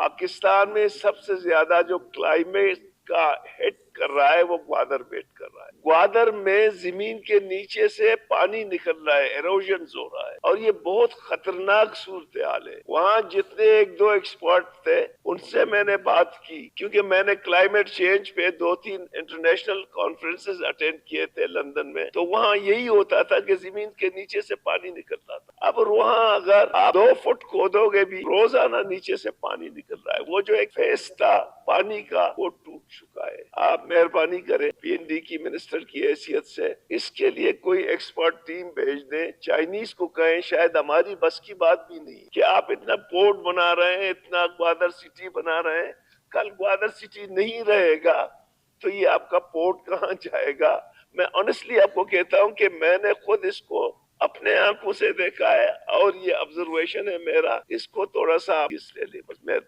پاکستان میں سب سے زیادہ جو کلائمیٹ کا ہٹ کر رہا ہے وہ گوادر بیٹ کر رہا ہے. گوادر میں زمین کے نیچے سے پانی نکل رہا ہے، ایروژن ہو رہا ہے، اور یہ بہت خطرناک صورتحال ہے. وہاں جتنے ایک دو ایکسپرٹ تھے ان سے میں نے بات کی، کیونکہ میں نے کلائمیٹ چینج پہ 2-3 انٹرنیشنل کانفرنسز اٹینڈ کیے تھے لندن میں، تو وہاں یہی ہوتا تھا کہ زمین کے نیچے سے پانی نکلتا تھا. اب وہاں اگر آپ 2 فٹ کھودو گے بھی روزانہ نیچے سے پانی نکل رہا ہے. وہ جو ایک فیس تھا پانی کا وہ ٹوٹ چکا ہے. آپ مہربانی کریں پی این ڈی کی منسٹر کی حیثیت سے اس کے لیے کوئی ایکسپرٹ ٹیم بھیج دیں. چائنیز کو کہیں، شاید ہماری بس کی بات بھی نہیں کہ آپ اتنا پورٹ بنا رہے ہیں، اتنا گوادر سٹی بنا رہے ہیں، کل گوادر سٹی نہیں رہے گا تو یہ آپ کا پورٹ کہاں جائے گا؟ میں آنیسٹلی آپ کو کہتا ہوں کہ میں نے خود اس کو اپنے آنکھوں سے دیکھا ہے، اور یہ آبزرویشن ہے میرا. اس کو تھوڑا سا آپ اس لے لیں بس.